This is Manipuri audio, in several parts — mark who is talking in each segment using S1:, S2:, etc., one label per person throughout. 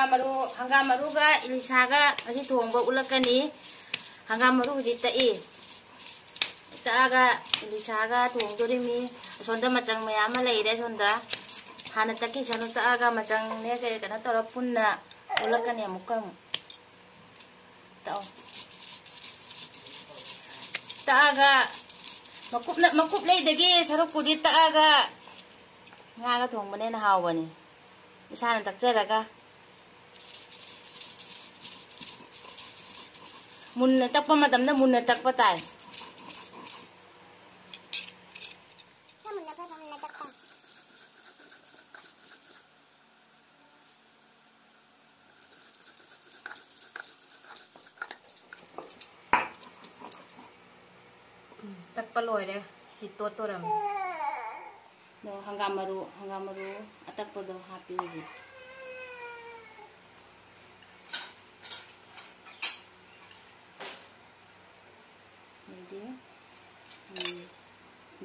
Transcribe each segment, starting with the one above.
S1: hangam maru ga ilisaga asi thongba ulakani hangam maru ji tai taga ilisaga thongdorimi sonda macang mayam leire sonda hana taki sanu taga macang ne ke kana tora punna ulakani amukam tao taga makup lay dagi sarok pudi taga nga ga thongbane na hawbani isana takjaraga munna takpa matamda munna takpa tai
S2: takpa loy de hitot toram
S1: no hangam maru atakpa do happy uji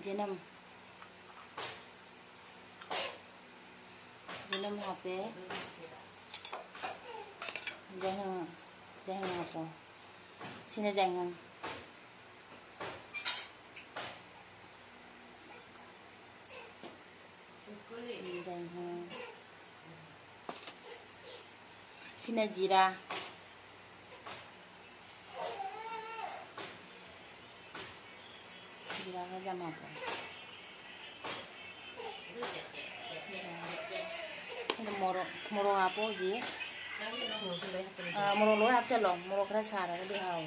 S1: jenam hape jangan apa sini jangan sini jira ka jam apa moro apa ji moro loy ap chalo moro kra sara di hau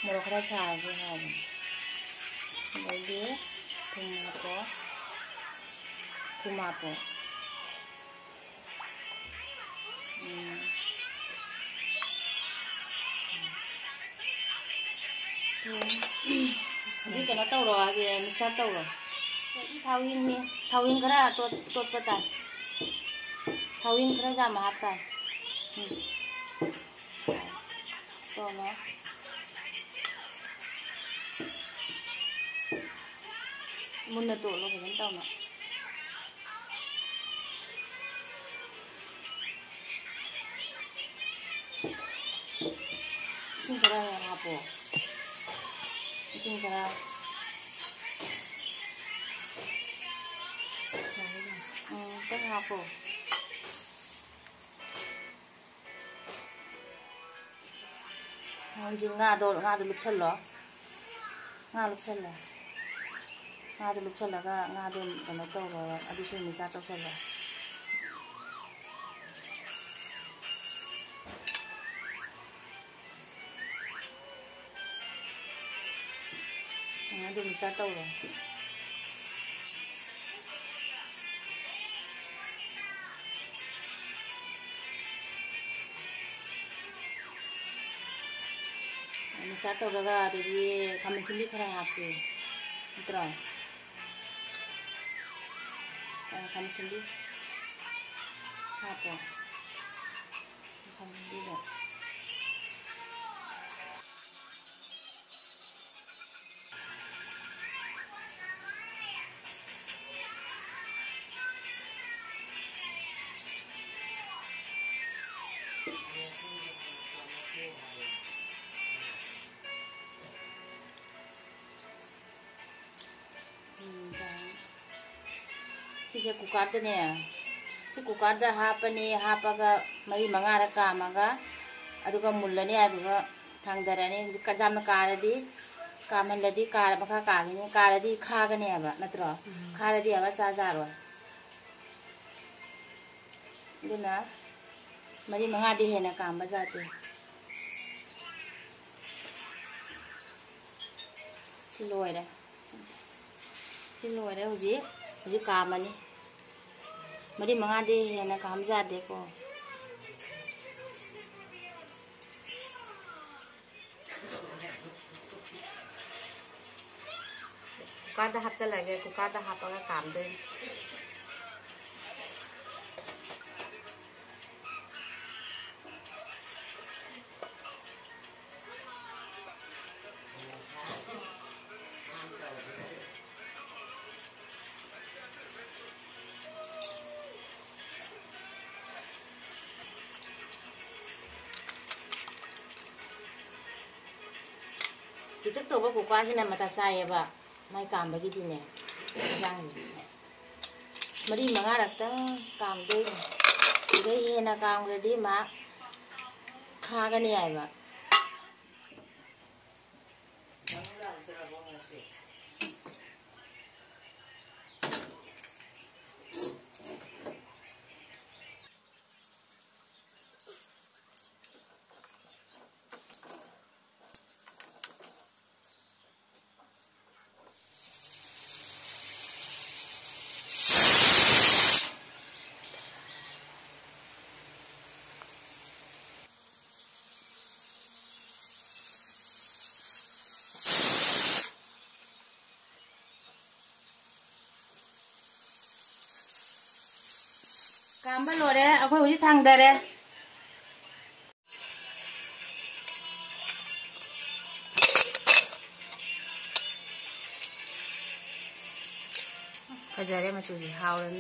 S1: moro kra sara di hau jadi tumapo ini kena tahu loh, aja mencat tahu loh. Ini thawin nih, thawin kera tot peta, thawin kera sama apa? Tuh loh. Muna tuh loh, kalian tahu nggak? Sing kera apa? Sing kera teng apa jing ngado lup selo ngado lup selo ka ngado kana to ro adi sini cha to selo ngado cha to ro Satu raga dari kami sendiri kerana hapsi, betul. Kami sendiri apa? Kami sendiri. Sisa kukarda nih, si kukarda hapa ga mari mangara kamaga, aduga mulla nih aduga thangdara nih jam na karadi, kaman ladi kar maka kali nih karadi khaga nih aba, natro, karadi aba cazaro. Duna, mari mangadi hena kamba jate. Siloy deh, uji kamani. Mari mangadi hena kam jate ko. Kukada hapta lagi, kukada hapaga kam deh. kita tuh baku kuasi nama mata saya ba mai kam begitu nih yang mari mengarak tuh kam deh jadi enak kam jadi mak kagan ya ba Kamba lo deh, aku uji tang deh. Kajarnya macam ni, hauran.